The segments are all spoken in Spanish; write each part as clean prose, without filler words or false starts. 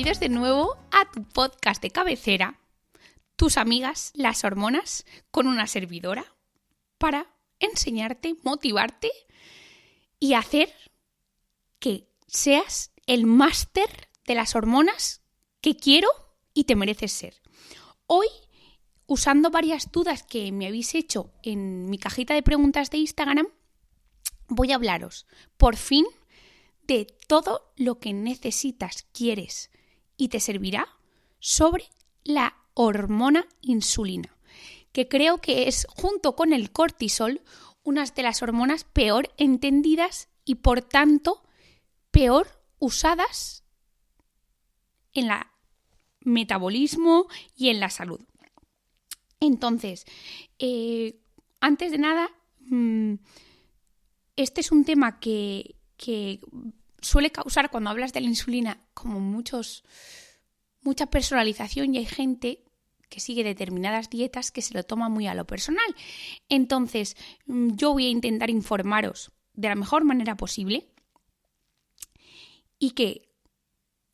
bienvenidos de nuevo a tu podcast de cabecera, tus amigas, las hormonas, con una servidora, para enseñarte, motivarte y hacer que seas el máster de las hormonas que quiero y te mereces ser. Hoy, usando varias dudas que me habéis hecho en mi cajita de preguntas de Instagram, voy a hablaros, por fin, de todo lo que necesitas, quieres y te servirá sobre la hormona insulina, que creo que es, junto con el cortisol, una de las hormonas peor entendidas y, por tanto, peor usadas en el metabolismo y en la salud. Entonces, antes de nada, este es un tema que suele causar, cuando hablas de la insulina, como mucha personalización, y hay gente que sigue determinadas dietas que se lo toma muy a lo personal. Entonces, yo voy a intentar informaros de la mejor manera posible y que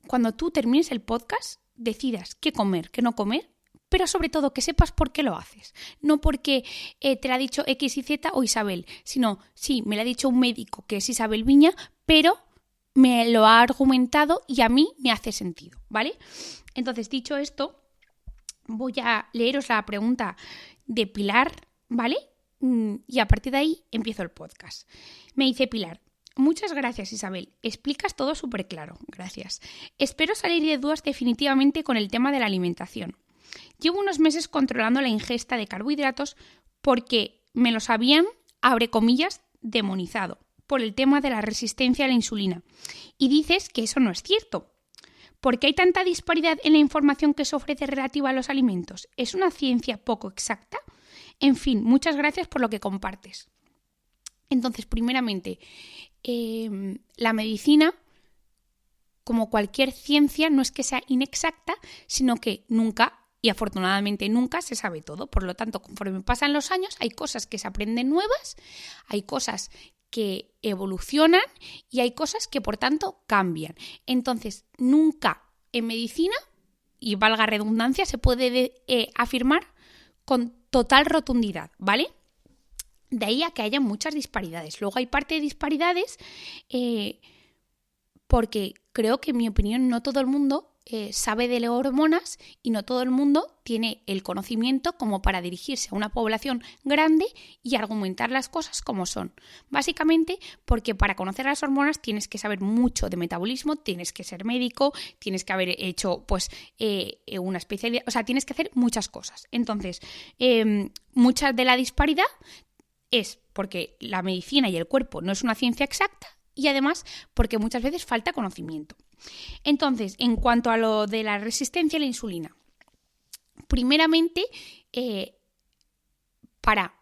cuando tú termines el podcast decidas qué comer, qué no comer, pero sobre todo que sepas por qué lo haces. No porque te lo ha dicho X y Z o Isabel, sino, sí, me lo ha dicho un médico que es Isabel Viña, pero me lo ha argumentado y a mí me hace sentido, ¿vale? Entonces, dicho esto, voy a leeros la pregunta de Pilar, ¿vale? Y a partir de ahí empiezo el podcast. Me dice Pilar: muchas gracias, Isabel. Explicas todo súper claro. Gracias. Espero salir de dudas definitivamente con el tema de la alimentación. Llevo unos meses controlando la ingesta de carbohidratos porque me los habían, abre comillas, demonizado por el tema de la resistencia a la insulina. Y dices que eso no es cierto. ¿Por qué hay tanta disparidad en la información que se ofrece relativa a los alimentos? ¿Es una ciencia poco exacta? En fin, muchas gracias por lo que compartes. Entonces, primeramente, la medicina, como cualquier ciencia, no es que sea inexacta, sino que nunca, y afortunadamente nunca, se sabe todo. Por lo tanto, conforme pasan los años, hay cosas que se aprenden nuevas, hay cosas que evolucionan y hay cosas que, por tanto, cambian. Entonces, nunca en medicina, y valga redundancia, se puede afirmar con total rotundidad, ¿vale? De ahí a que haya muchas disparidades. Luego hay parte de disparidades porque creo que, en mi opinión, no todo el mundo sabe de hormonas y no todo el mundo tiene el conocimiento como para dirigirse a una población grande y argumentar las cosas como son. Básicamente porque para conocer las hormonas tienes que saber mucho de metabolismo, tienes que ser médico, tienes que haber hecho una especialidad, o sea, tienes que hacer muchas cosas. Entonces, mucha de la disparidad es porque la medicina y el cuerpo no es una ciencia exacta y además porque muchas veces falta conocimiento. Entonces, en cuanto a lo de la resistencia a la insulina, primeramente, para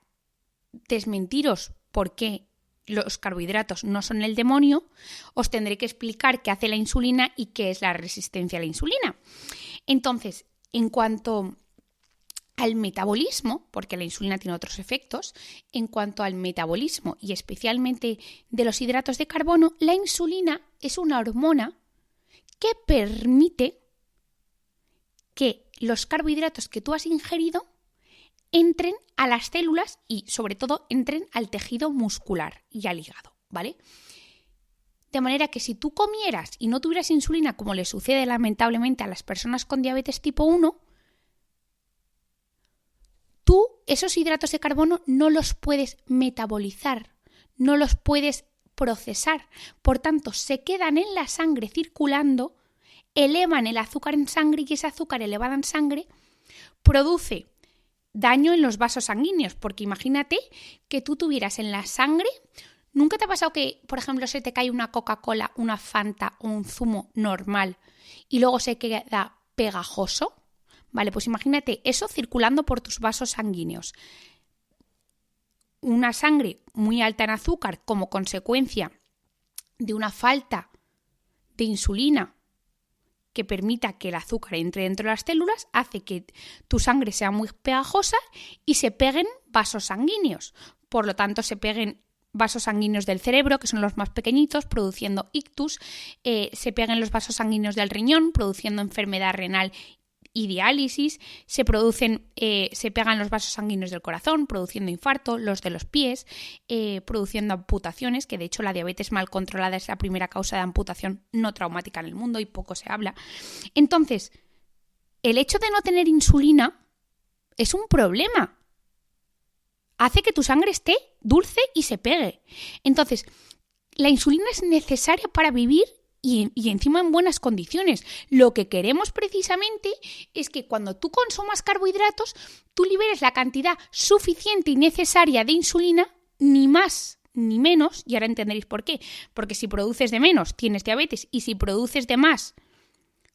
desmentiros por qué los carbohidratos no son el demonio, os tendré que explicar qué hace la insulina y qué es la resistencia a la insulina. Entonces, en cuanto al metabolismo, porque la insulina tiene otros efectos, en cuanto al metabolismo y especialmente de los hidratos de carbono, la insulina es una hormona que permite que los carbohidratos que tú has ingerido entren a las células y, sobre todo, entren al tejido muscular y al hígado, ¿vale? De manera que si tú comieras y no tuvieras insulina, como le sucede lamentablemente a las personas con diabetes tipo 1, tú esos hidratos de carbono no los puedes metabolizar, no los puedes procesar. Por tanto, se quedan en la sangre circulando, elevan el azúcar en sangre y ese azúcar elevado en sangre produce daño en los vasos sanguíneos. Porque imagínate que tú tuvieras en la sangre, ¿nunca te ha pasado que, por ejemplo, se te cae una Coca-Cola, una Fanta o un zumo normal y luego se queda pegajoso? Vale, pues imagínate eso circulando por tus vasos sanguíneos. Una sangre muy alta en azúcar como consecuencia de una falta de insulina que permita que el azúcar entre dentro de las células hace que tu sangre sea muy pegajosa y se peguen vasos sanguíneos. Por lo tanto, se peguen vasos sanguíneos del cerebro, que son los más pequeñitos, produciendo ictus, se pegan los vasos sanguíneos del riñón, produciendo enfermedad renal y diálisis, se pegan los vasos sanguíneos del corazón, produciendo infarto, los de los pies, produciendo amputaciones, que de hecho la diabetes mal controlada es la primera causa de amputación no traumática en el mundo y poco se habla. Entonces, el hecho de no tener insulina es un problema. Hace que tu sangre esté dulce y se pegue. Entonces, la insulina es necesaria para vivir y encima en buenas condiciones. Lo que queremos precisamente es que cuando tú consumas carbohidratos, tú liberes la cantidad suficiente y necesaria de insulina, ni más ni menos, y ahora entenderéis por qué. Porque si produces de menos, tienes diabetes, y si produces de más,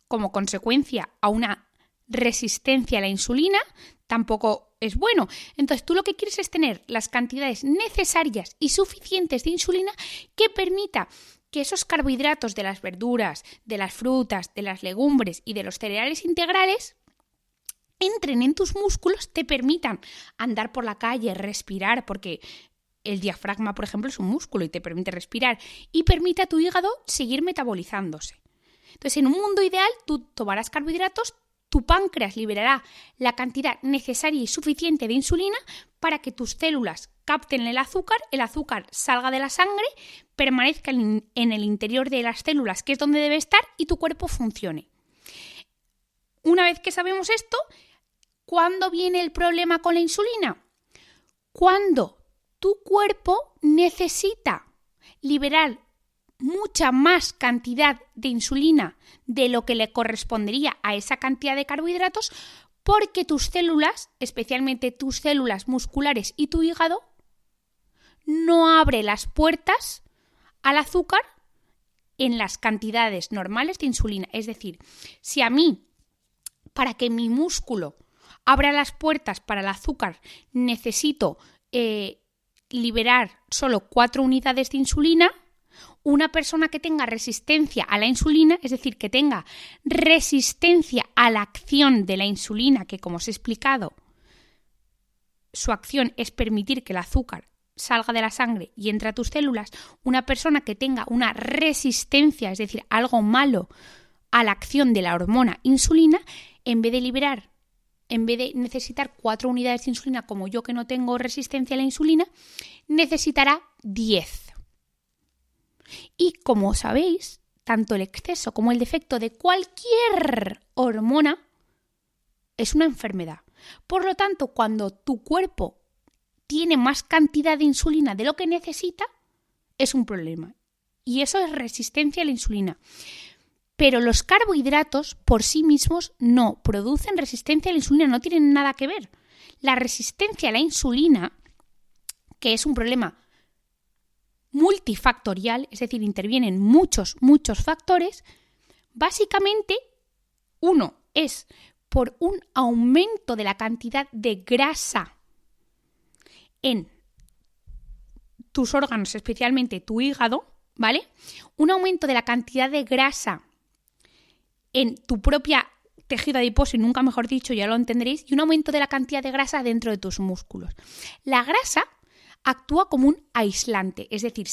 como consecuencia a una resistencia a la insulina, tampoco es bueno. Entonces tú lo que quieres es tener las cantidades necesarias y suficientes de insulina que permita que esos carbohidratos de las verduras, de las frutas, de las legumbres y de los cereales integrales entren en tus músculos, te permitan andar por la calle, respirar, porque el diafragma, por ejemplo, es un músculo y te permite respirar, y permite a tu hígado seguir metabolizándose. Entonces, en un mundo ideal, tú tomarás carbohidratos, tu páncreas liberará la cantidad necesaria y suficiente de insulina para que tus células capten el azúcar salga de la sangre, permanezca en el interior de las células, que es donde debe estar, y tu cuerpo funcione. Una vez que sabemos esto, ¿cuándo viene el problema con la insulina? Cuando tu cuerpo necesita liberar mucha más cantidad de insulina de lo que le correspondería a esa cantidad de carbohidratos, porque tus células, especialmente tus células musculares y tu hígado, no abre las puertas al azúcar en las cantidades normales de insulina. Es decir, si a mí, para que mi músculo abra las puertas para el azúcar, necesito liberar solo 4 unidades de insulina, una persona que tenga resistencia a la insulina, es decir, que tenga resistencia a la acción de la insulina, que como os he explicado, su acción es permitir que el azúcar salga de la sangre y entre a tus células, una persona que tenga una resistencia, es decir, algo malo a la acción de la hormona insulina, en vez de necesitar 4 unidades de insulina como yo que no tengo resistencia a la insulina, necesitará 10. Y como sabéis, tanto el exceso como el defecto de cualquier hormona es una enfermedad. Por lo tanto, cuando tu cuerpo tiene más cantidad de insulina de lo que necesita, es un problema. Y eso es resistencia a la insulina. Pero los carbohidratos por sí mismos no producen resistencia a la insulina, no tienen nada que ver. La resistencia a la insulina, que es un problema multifactorial, es decir, intervienen muchos factores, básicamente uno es por un aumento de la cantidad de grasa en tus órganos, especialmente tu hígado, ¿vale? Un aumento de la cantidad de grasa en tu propia tejido adiposo, y nunca mejor dicho, ya lo entenderéis, y un aumento de la cantidad de grasa dentro de tus músculos. La grasa actúa como un aislante, es decir,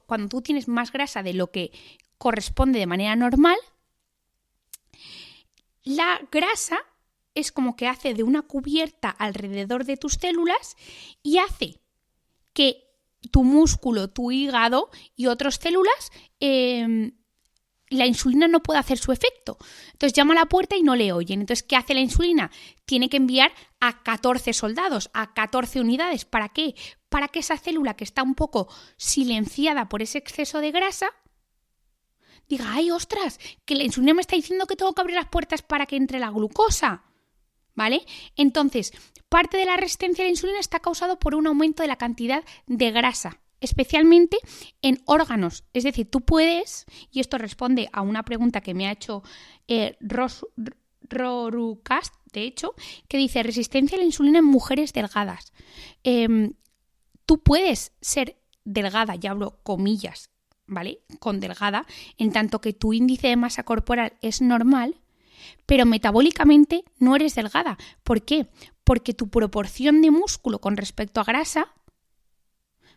cuando tú tienes más grasa de lo que corresponde de manera normal, la grasa es como que hace de una cubierta alrededor de tus células y hace que tu músculo, tu hígado y otras células, la insulina no puede hacer su efecto. Entonces llama a la puerta y no le oyen. Entonces, ¿qué hace la insulina? Tiene que enviar a 14 soldados, a 14 unidades. ¿Para qué? Para que esa célula que está un poco silenciada por ese exceso de grasa diga, ¡ay, ostras! Que la insulina me está diciendo que tengo que abrir las puertas para que entre la glucosa. ¿Vale? Entonces, parte de la resistencia a la insulina está causado por un aumento de la cantidad de grasa, especialmente en órganos. Es decir, tú puedes, y esto responde a una pregunta que me ha hecho Rorucast, de hecho, que dice resistencia a la insulina en mujeres delgadas. Tú puedes ser delgada, ya hablo comillas, ¿vale? Con delgada, en tanto que tu índice de masa corporal es normal, pero metabólicamente no eres delgada. ¿Por qué? Porque tu proporción de músculo con respecto a grasa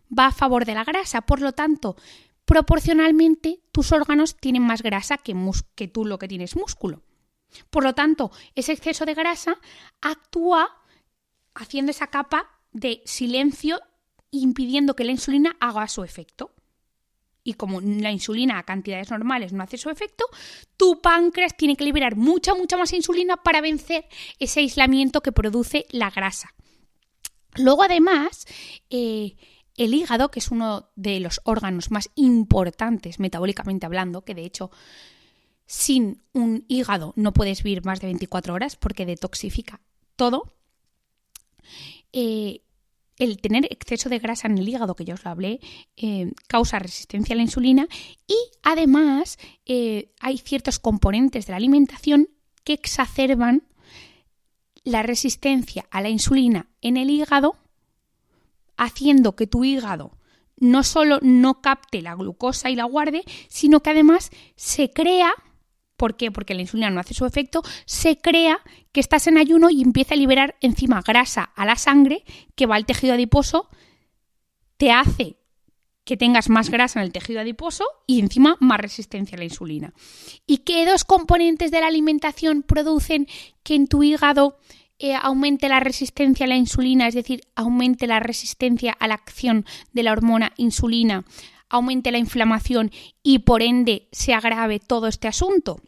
va a favor de la grasa. Por lo tanto, proporcionalmente tus órganos tienen más grasa que tú lo que tienes músculo. Por lo tanto, ese exceso de grasa actúa haciendo esa capa de silencio, impidiendo que la insulina haga su efecto. Y como la insulina a cantidades normales no hace su efecto, tu páncreas tiene que liberar mucha más insulina para vencer ese aislamiento que produce la grasa. Luego, además, el hígado, que es uno de los órganos más importantes metabólicamente hablando, que de hecho sin un hígado no puedes vivir más de 24 horas porque detoxifica todo, el tener exceso de grasa en el hígado, que ya os lo hablé, causa resistencia a la insulina y además hay ciertos componentes de la alimentación que exacerban la resistencia a la insulina en el hígado, haciendo que tu hígado no solo no capte la glucosa y la guarde, sino que además se crea. ¿Por qué? Porque la insulina no hace su efecto, se crea que estás en ayuno y empieza a liberar encima grasa a la sangre que va al tejido adiposo, te hace que tengas más grasa en el tejido adiposo y encima más resistencia a la insulina. ¿Y qué dos componentes de la alimentación producen que en tu hígado aumente la resistencia a la insulina, es decir, aumente la resistencia a la acción de la hormona insulina, aumente la inflamación y por ende se agrave todo este asunto?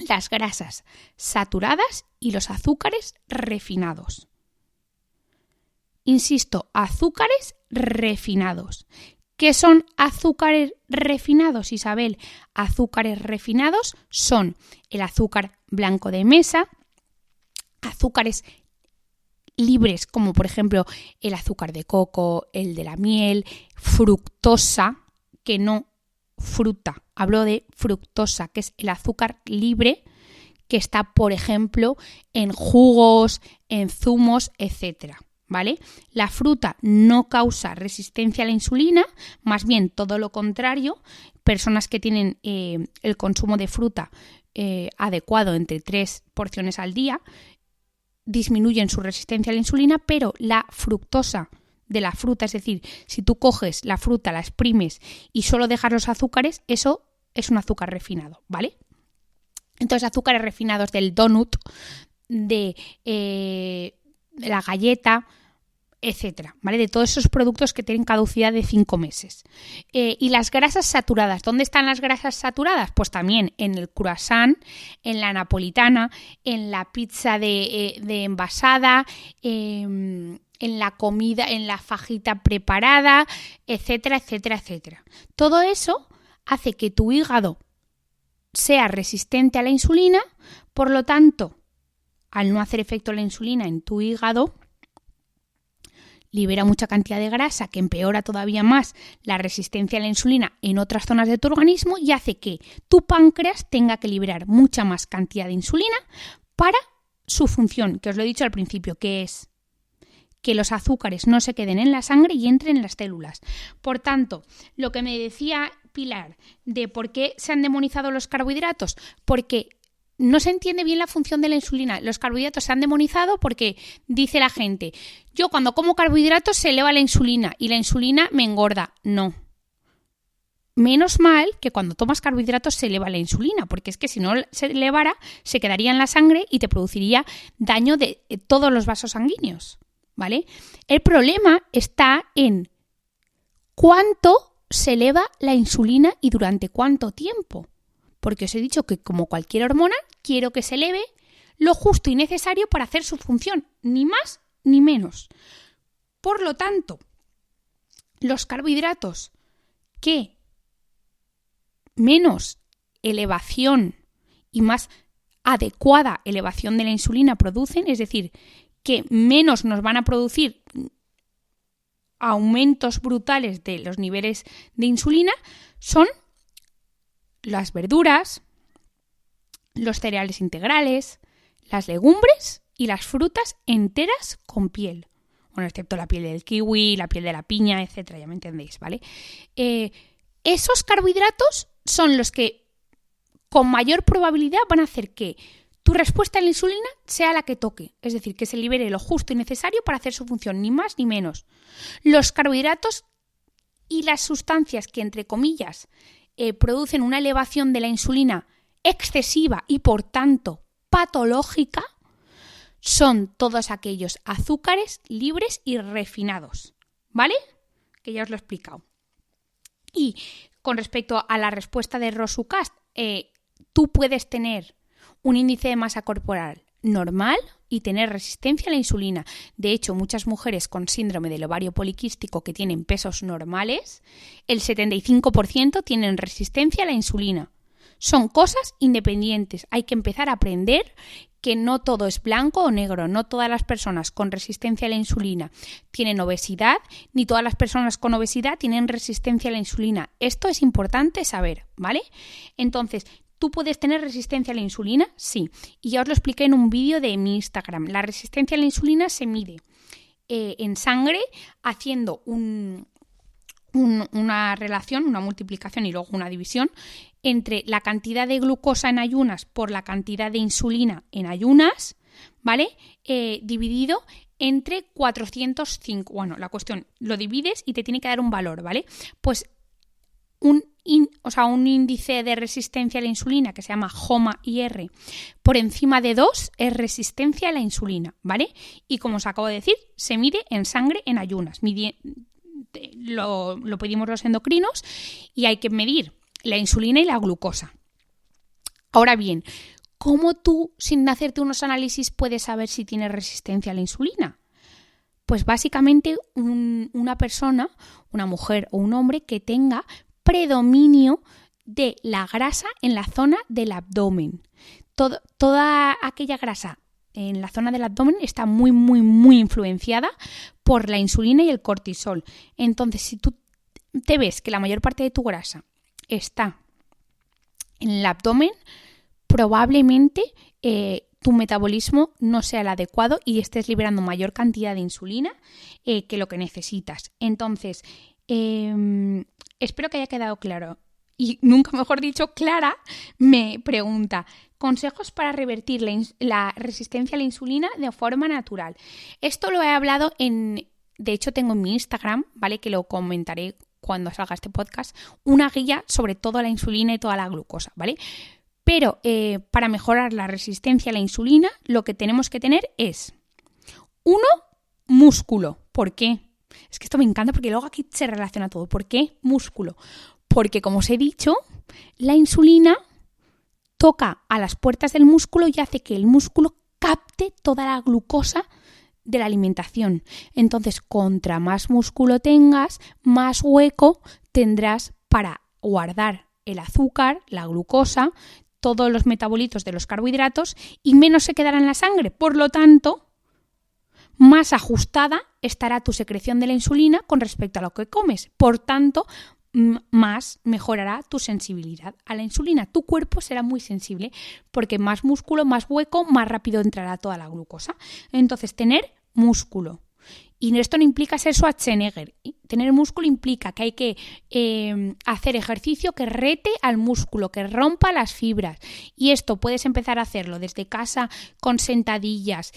Las grasas saturadas y los azúcares refinados. Insisto, azúcares refinados. ¿Qué son azúcares refinados, Isabel? Azúcares refinados son el azúcar blanco de mesa, azúcares libres como por ejemplo el azúcar de coco, el de la miel, fructosa, que no fruta, hablo de fructosa, que es el azúcar libre que está por ejemplo en jugos, en zumos, etcétera, ¿vale? La fruta no causa resistencia a la insulina, más bien todo lo contrario. Personas que tienen el consumo de fruta adecuado entre 3 porciones al día disminuyen su resistencia a la insulina, pero la fructosa de la fruta, es decir, si tú coges la fruta, la exprimes y solo dejas los azúcares, eso es un azúcar refinado, ¿vale? Entonces, azúcares refinados del donut, de la galleta, etcétera, ¿vale? De todos esos productos que tienen caducidad de 5 meses. Y las grasas saturadas, ¿dónde están las grasas saturadas? Pues también en el croissant, en la napolitana, en la pizza de envasada, en la comida, en la fajita preparada, etcétera, etcétera, etcétera. Todo eso hace que tu hígado sea resistente a la insulina, por lo tanto, al no hacer efecto la insulina en tu hígado, libera mucha cantidad de grasa que empeora todavía más la resistencia a la insulina en otras zonas de tu organismo y hace que tu páncreas tenga que liberar mucha más cantidad de insulina para su función, que os lo he dicho al principio, que es que los azúcares no se queden en la sangre y entren en las células. Por tanto, lo que me decía Pilar de por qué se han demonizado los carbohidratos, porque no se entiende bien la función de la insulina. Los carbohidratos se han demonizado porque dice la gente, yo cuando como carbohidratos se eleva la insulina y la insulina me engorda. No. Menos mal que cuando tomas carbohidratos se eleva la insulina, porque es que si no se elevara se quedaría en la sangre y te produciría daño de todos los vasos sanguíneos, ¿vale? El problema está en cuánto se eleva la insulina y durante cuánto tiempo. Porque os he dicho que como cualquier hormona, quiero que se eleve lo justo y necesario para hacer su función, ni más ni menos. Por lo tanto, los carbohidratos que menos elevación y más adecuada elevación de la insulina producen, es decir, que menos nos van a producir aumentos brutales de los niveles de insulina, son las verduras, los cereales integrales, las legumbres y las frutas enteras con piel. Bueno, excepto la piel del kiwi, la piel de la piña, etcétera, ya me entendéis, ¿vale? Esos carbohidratos son los que con mayor probabilidad van a hacer que tu respuesta a la insulina sea la que toque, es decir, que se libere lo justo y necesario para hacer su función, ni más ni menos. Los carbohidratos y las sustancias que, entre comillas, producen una elevación de la insulina excesiva y, por tanto, patológica, son todos aquellos azúcares libres y refinados, ¿vale? Que ya os lo he explicado. Y con respecto a la respuesta de Rosukast, tú puedes tener un índice de masa corporal normal y tener resistencia a la insulina. De hecho, muchas mujeres con síndrome del ovario poliquístico que tienen pesos normales, el 75% tienen resistencia a la insulina. Son cosas independientes. Hay que empezar a aprender que no todo es blanco o negro. No todas las personas con resistencia a la insulina tienen obesidad, ni todas las personas con obesidad tienen resistencia a la insulina. Esto es importante saber, ¿vale? Entonces, ¿tú puedes tener resistencia a la insulina? Sí. Y ya os lo expliqué en un vídeo de mi Instagram. La resistencia a la insulina se mide en sangre haciendo una relación, una multiplicación y luego una división entre la cantidad de glucosa en ayunas por la cantidad de insulina en ayunas, ¿vale? Dividido entre 405. Bueno, la cuestión, lo divides y te tiene que dar un valor, ¿vale? Pues un índice de resistencia a la insulina que se llama HOMA-IR por encima de 2 es resistencia a la insulina, ¿vale? Y como os acabo de decir, se mide en sangre en ayunas. Lo pedimos los endocrinos y hay que medir la insulina y la glucosa. Ahora bien, ¿cómo tú, sin hacerte unos análisis, puedes saber si tienes resistencia a la insulina? Pues básicamente una persona, una mujer o un hombre que tenga predominio de la grasa en la zona del abdomen. Toda aquella grasa en la zona del abdomen está muy, muy, muy influenciada por la insulina y el cortisol. Entonces, si tú te ves que la mayor parte de tu grasa está en el abdomen, probablemente tu metabolismo no sea el adecuado y estés liberando mayor cantidad de insulina que lo que necesitas. Entonces, espero que haya quedado claro. Y nunca mejor dicho, Clara me pregunta: consejos para revertir la resistencia a la insulina de forma natural. Esto lo he hablado de hecho tengo en mi Instagram, ¿vale? Que lo comentaré cuando salga este podcast, una guía sobre toda la insulina y toda la glucosa, ¿vale? Pero para mejorar la resistencia a la insulina, lo que tenemos que tener es, 1, músculo. ¿Por qué? Es que esto me encanta porque luego aquí se relaciona todo. ¿Por qué músculo? Porque, como os he dicho, la insulina toca a las puertas del músculo y hace que el músculo capte toda la glucosa de la alimentación. Entonces, contra más músculo tengas, más hueco tendrás para guardar el azúcar, la glucosa, todos los metabolitos de los carbohidratos y menos se quedará en la sangre. Por lo tanto, más ajustada estará tu secreción de la insulina con respecto a lo que comes. Por tanto, más mejorará tu sensibilidad a la insulina. Tu cuerpo será muy sensible porque más músculo, más hueco, más rápido entrará toda la glucosa. Entonces, tener músculo. Y esto no implica ser Schwarzenegger. Tener músculo implica que hay que hacer ejercicio que rete al músculo, que rompa las fibras. Y esto puedes empezar a hacerlo desde casa con sentadillas,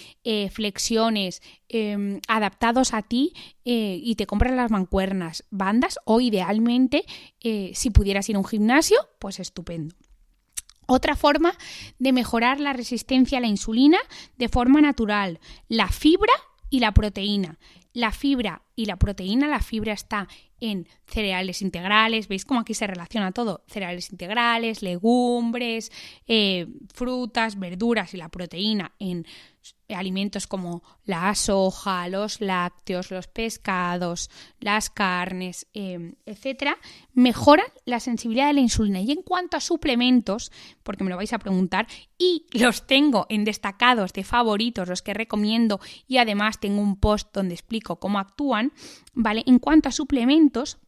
flexiones, adaptados a ti y te compras las mancuernas, bandas o idealmente, si pudieras ir a un gimnasio, pues estupendo. Otra forma de mejorar la resistencia a la insulina de forma natural, la fibra y la proteína. La fibra y la proteína, la fibra está en cereales integrales, ¿veis cómo aquí se relaciona todo? Cereales integrales, legumbres, frutas, verduras y la proteína en alimentos como la soja, los lácteos, los pescados, las carnes, etcétera, mejoran la sensibilidad de la insulina. Y en cuanto a suplementos, porque me lo vais a preguntar, y los tengo en destacados de favoritos, los que recomiendo, y además tengo un post donde explico cómo actúan, ¿vale? En cuanto a suplementos,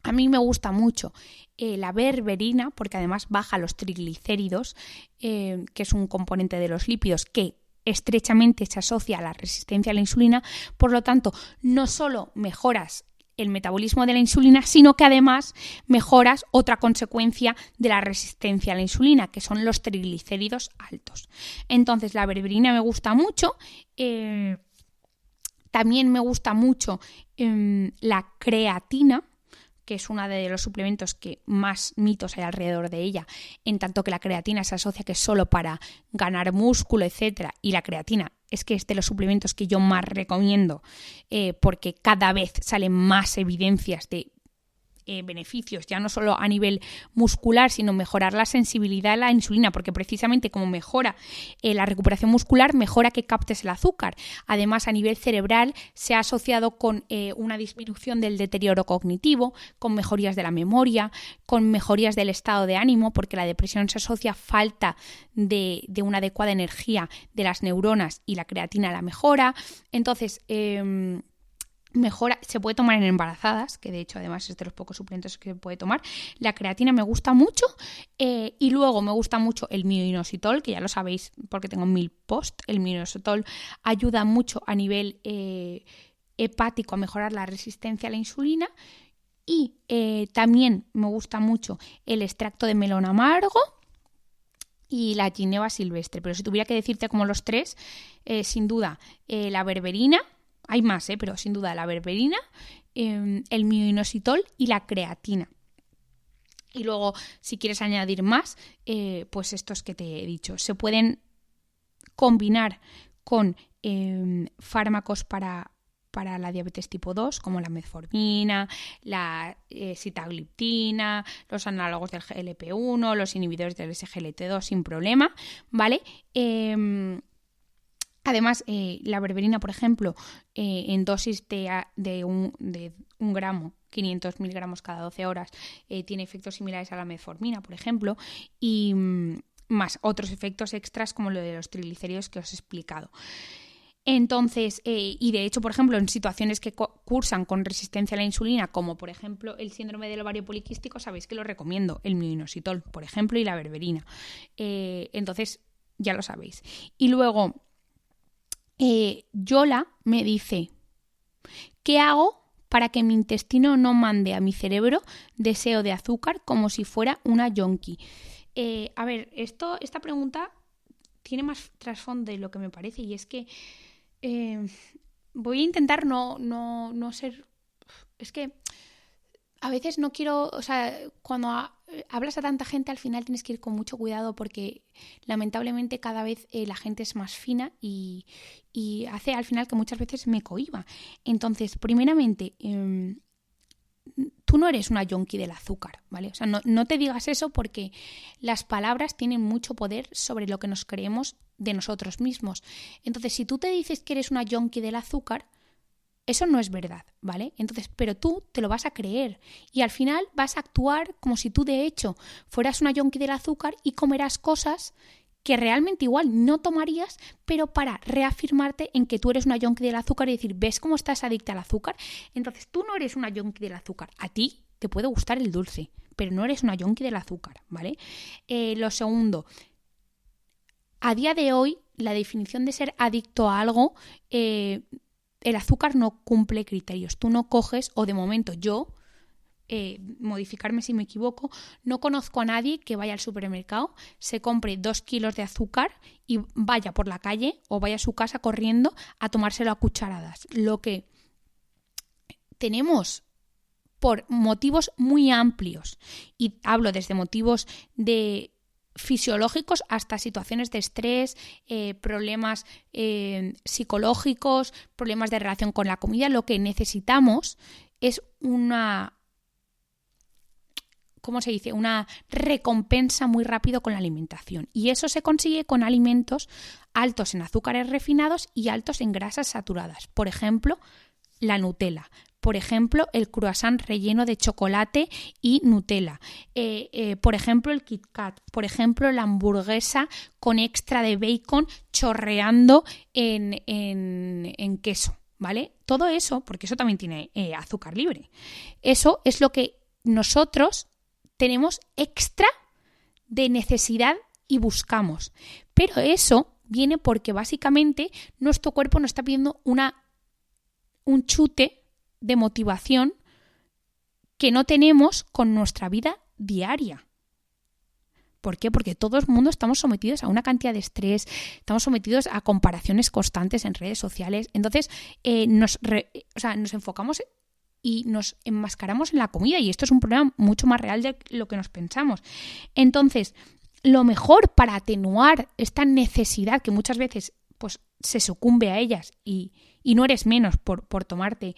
a mí me gusta mucho la berberina, porque además baja los triglicéridos, que es un componente de los lípidos que estrechamente se asocia a la resistencia a la insulina. Por lo tanto, no solo mejoras el metabolismo de la insulina, sino que además mejoras otra consecuencia de la resistencia a la insulina, que son los triglicéridos altos. Entonces, la berberina me gusta mucho. También me gusta mucho la creatina, que es uno de los suplementos que más mitos hay alrededor de ella, en tanto que la creatina se asocia que es solo para ganar músculo, etcétera, y la creatina es que es de los suplementos que yo más recomiendo porque cada vez salen más evidencias de beneficios, ya no solo a nivel muscular, sino mejorar la sensibilidad a la insulina, porque precisamente como mejora la recuperación muscular, mejora que captes el azúcar. Además, a nivel cerebral se ha asociado con una disminución del deterioro cognitivo, con mejorías de la memoria, con mejorías del estado de ánimo, porque la depresión se asocia a falta de una adecuada energía de las neuronas y la creatina la mejora. Entonces, mejora, se puede tomar en embarazadas, que de hecho además es de los pocos suplementos que se puede tomar. La creatina me gusta mucho y luego me gusta mucho el mioinositol, que ya lo sabéis porque tengo 1000 posts. El mioinositol ayuda mucho a nivel hepático a mejorar la resistencia a la insulina. Y también me gusta mucho el extracto de melón amargo y la ginebra silvestre. Pero si tuviera que decirte como los tres, sin duda la berberina. Hay más, pero sin duda la berberina, el mioinositol y la creatina. Y luego, si quieres añadir más, pues estos que te he dicho. Se pueden combinar con fármacos para la diabetes tipo 2, como la metformina, la sitagliptina, los análogos del GLP-1, los inhibidores del SGLT2 sin problema, ¿vale? Además, la berberina, por ejemplo, en dosis de un gramo, 500 miligramos cada 12 horas, tiene efectos similares a la metformina, por ejemplo, y más otros efectos extras como lo de los triglicéridos que os he explicado. Entonces, y de hecho, por ejemplo, en situaciones que cursan con resistencia a la insulina, como por ejemplo el síndrome del ovario poliquístico, sabéis que lo recomiendo, el mioinositol, por ejemplo, y la berberina. Entonces, ya lo sabéis. Y luego, Yola me dice, ¿qué hago para que mi intestino no mande a mi cerebro deseo de azúcar como si fuera una yonki? A ver, esta pregunta tiene más trasfondo de lo que me parece, y es que voy a intentar no ser... Es que a veces no quiero... O sea, cuando hablas a tanta gente, al final tienes que ir con mucho cuidado porque lamentablemente cada vez la gente es más fina y hace al final que muchas veces me cohíba. Entonces, primeramente, tú no eres una yonki del azúcar, ¿vale? O sea, no te digas eso porque las palabras tienen mucho poder sobre lo que nos creemos de nosotros mismos. Entonces, si tú te dices que eres una yonki del azúcar, eso no es verdad, ¿vale? Entonces, pero tú te lo vas a creer y al final vas a actuar como si tú de hecho fueras una yonki del azúcar y comerás cosas que realmente igual no tomarías, pero para reafirmarte en que tú eres una yonki del azúcar y decir, ¿ves cómo estás adicta al azúcar? Entonces, tú no eres una yonki del azúcar. A ti te puede gustar el dulce, pero no eres una yonki del azúcar, ¿vale? Lo segundo, a día de hoy, la definición de ser adicto a algo... el azúcar no cumple criterios. Tú no coges, o de momento yo, modificarme si me equivoco, no conozco a nadie que vaya al supermercado, se compre 2 kilos de azúcar y vaya por la calle o vaya a su casa corriendo a tomárselo a cucharadas. Lo que tenemos por motivos muy amplios, y hablo desde motivos de fisiológicos hasta situaciones de estrés, problemas psicológicos, problemas de relación con la comida, lo que necesitamos es una recompensa muy rápido con la alimentación. Y eso se consigue con alimentos altos en azúcares refinados y altos en grasas saturadas. Por ejemplo, la Nutella. Por ejemplo, el croissant relleno de chocolate y Nutella. Por ejemplo, el Kit Kat. Por ejemplo, la hamburguesa con extra de bacon chorreando en queso, ¿vale? Todo eso, porque eso también tiene azúcar libre. Eso es lo que nosotros tenemos extra de necesidad y buscamos. Pero eso viene porque básicamente nuestro cuerpo nos está pidiendo un chute de motivación que no tenemos con nuestra vida diaria. ¿Por qué? Porque todo el mundo estamos sometidos a una cantidad de estrés, estamos sometidos a comparaciones constantes en redes sociales. Entonces nos enfocamos y nos enmascaramos en la comida, y esto es un problema mucho más real de lo que nos pensamos. Entonces, lo mejor para atenuar esta necesidad que muchas veces pues se sucumbe a ellas y no eres menos por tomarte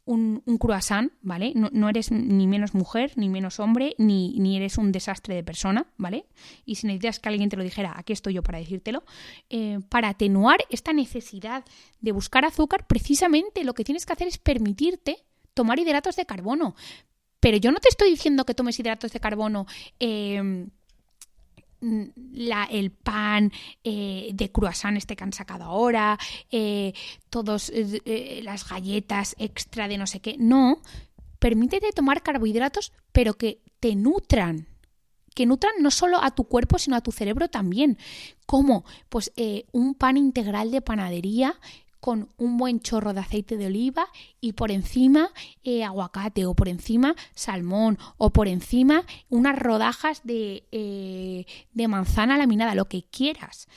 un croissant, ¿vale? No eres ni menos mujer, ni menos hombre, ni eres un desastre de persona, ¿vale? Y si necesitas que alguien te lo dijera, aquí estoy yo para decírtelo. Para atenuar esta necesidad de buscar azúcar, precisamente lo que tienes que hacer es permitirte tomar hidratos de carbono. Pero yo no te estoy diciendo que tomes hidratos de carbono el pan de croissant que han sacado ahora, todas las galletas extra de no sé qué. No, permítete tomar carbohidratos, pero que te nutran. Que nutran no solo a tu cuerpo, sino a tu cerebro también. ¿Cómo? Pues un pan integral de panadería con un buen chorro de aceite de oliva y por encima aguacate, o por encima salmón, o por encima unas rodajas de manzana laminada, lo que quieras.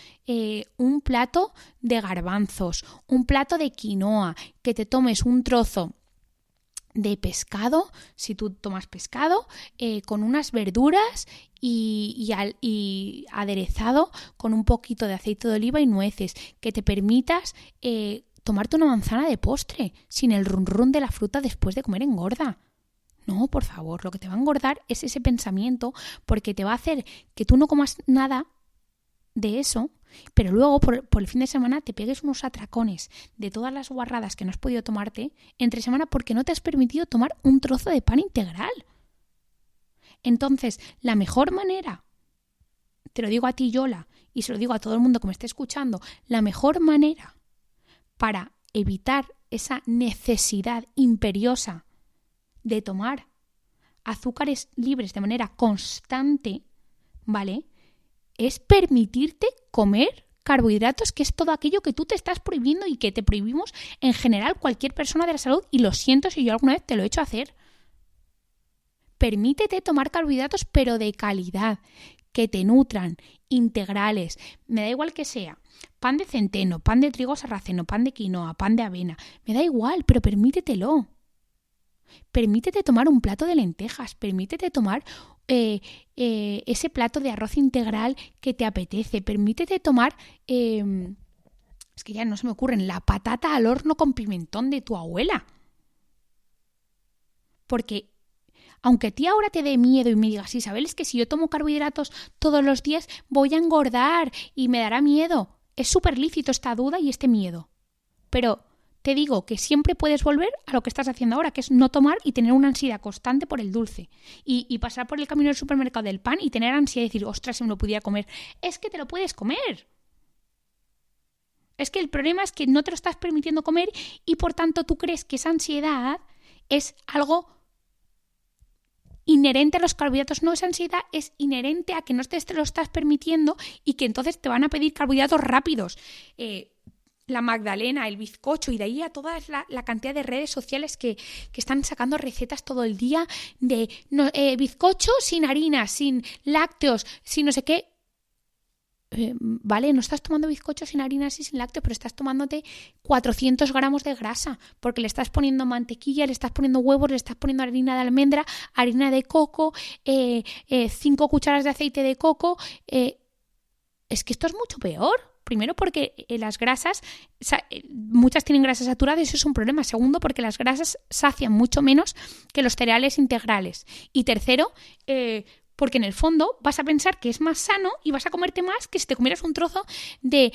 Un plato de garbanzos, un plato de quinoa, que te tomes un trozo de pescado, si tú tomas pescado, con unas verduras y aderezado con un poquito de aceite de oliva y nueces, que te permitas tomarte una manzana de postre sin el run run de la fruta después de comer engorda. No, por favor, lo que te va a engordar es ese pensamiento, porque te va a hacer que tú no comas nada de eso, pero luego por el fin de semana te pegues unos atracones de todas las guarradas que no has podido tomarte entre semana porque no te has permitido tomar un trozo de pan integral. Entonces, la mejor manera, te lo digo a ti, Yola, y se lo digo a todo el mundo que me esté escuchando, la mejor manera para evitar esa necesidad imperiosa de tomar azúcares libres de manera constante, ¿vale?, es permitirte comer carbohidratos, que es todo aquello que tú te estás prohibiendo y que te prohibimos en general cualquier persona de la salud, y lo siento si yo alguna vez te lo he hecho hacer. Permítete tomar carbohidratos, pero de calidad, que te nutran, integrales, me da igual que sea pan de centeno, pan de trigo sarraceno, pan de quinoa, pan de avena, me da igual, pero permítetelo. Permítete tomar un plato de lentejas, permítete tomar ese plato de arroz integral que te apetece, permítete tomar, es que ya no se me ocurren, la patata al horno con pimentón de tu abuela. Porque aunque a ti ahora te dé miedo y me digas, Isabel, es que si yo tomo carbohidratos todos los días voy a engordar y me dará miedo. Es súper lícito esta duda y este miedo. Pero te digo que siempre puedes volver a lo que estás haciendo ahora, que es no tomar y tener una ansiedad constante por el dulce. Y pasar por el camino del supermercado del pan y tener ansiedad de decir, ostras, si me lo pudiera comer. Es que te lo puedes comer. Es que el problema es que no te lo estás permitiendo comer y por tanto tú crees que esa ansiedad es algo inherente a los carbohidratos. No, esa ansiedad es inherente a que no te lo estás permitiendo y que entonces te van a pedir carbohidratos rápidos. La magdalena, el bizcocho, y de ahí a toda la cantidad de redes sociales que están sacando recetas todo el día de bizcocho sin harina, sin lácteos, sin no sé qué. Vale, no estás tomando bizcocho sin harinas y sin lácteos, pero estás tomándote 400 gramos de grasa, porque le estás poniendo mantequilla, le estás poniendo huevos, le estás poniendo harina de almendra, harina de coco, 5 cucharas de aceite de coco. Es que esto es mucho peor. Primero, porque las grasas, muchas tienen grasas saturadas y eso es un problema. Segundo, porque las grasas sacian mucho menos que los cereales integrales. Y tercero, porque en el fondo vas a pensar que es más sano y vas a comerte más que si te comieras un trozo de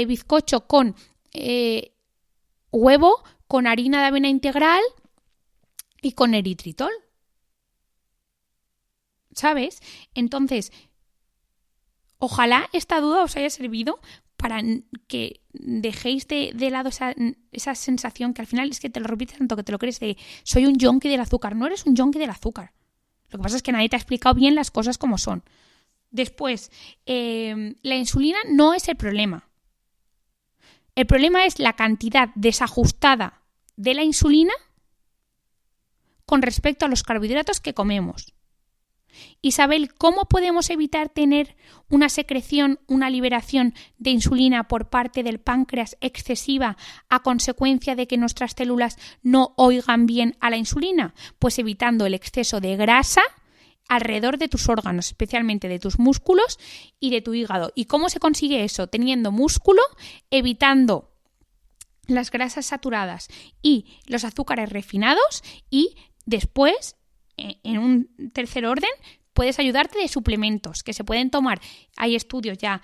bizcocho con huevo, con harina de avena integral y con eritritol. ¿Sabes? Entonces, ojalá esta duda os haya servido para que dejéis de lado esa sensación que al final es que te lo repites tanto que te lo crees de soy un yonki del azúcar. No eres un yonki del azúcar. Lo que pasa es que nadie te ha explicado bien las cosas como son. Después, la insulina no es el problema. El problema es la cantidad desajustada de la insulina con respecto a los carbohidratos que comemos. Isabel, ¿cómo podemos evitar tener una secreción, una liberación de insulina por parte del páncreas excesiva a consecuencia de que nuestras células no oigan bien a la insulina? Pues evitando el exceso de grasa alrededor de tus órganos, especialmente de tus músculos y de tu hígado. ¿Y cómo se consigue eso? Teniendo músculo, evitando las grasas saturadas y los azúcares refinados, y después, en un tercer orden, puedes ayudarte de suplementos que se pueden tomar. Hay estudios ya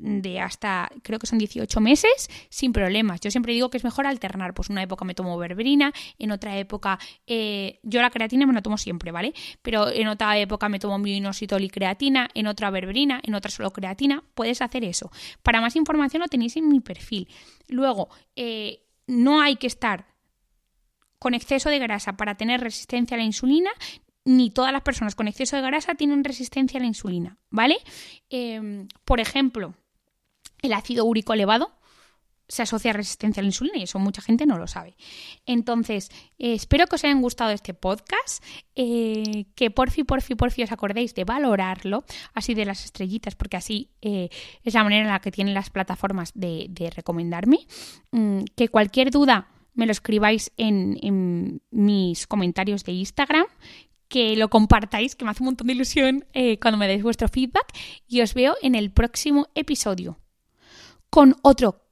de hasta, creo que son 18 meses, sin problemas. Yo siempre digo que es mejor alternar. Pues una época me tomo berberina, en otra época, yo la creatina me la tomo siempre, ¿vale? Pero en otra época me tomo mioinositol y creatina, en otra berberina, en otra solo creatina. Puedes hacer eso. Para más información lo tenéis en mi perfil. Luego, no hay que estar con exceso de grasa para tener resistencia a la insulina, ni todas las personas con exceso de grasa tienen resistencia a la insulina, ¿vale? Por ejemplo, el ácido úrico elevado se asocia a resistencia a la insulina y eso mucha gente no lo sabe. Entonces, espero que os haya gustado este podcast, que porfi os acordéis de valorarlo, así de las estrellitas, porque así es la manera en la que tienen las plataformas de recomendarme. Que cualquier duda me lo escribáis en mis comentarios de Instagram, que lo compartáis, que me hace un montón de ilusión cuando me deis vuestro feedback, y os veo en el próximo episodio con otro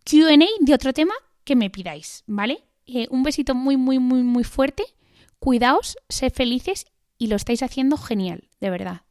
Q&A de otro tema que me pidáis, ¿vale? Un besito muy fuerte, cuidaos, sed felices y lo estáis haciendo genial, de verdad.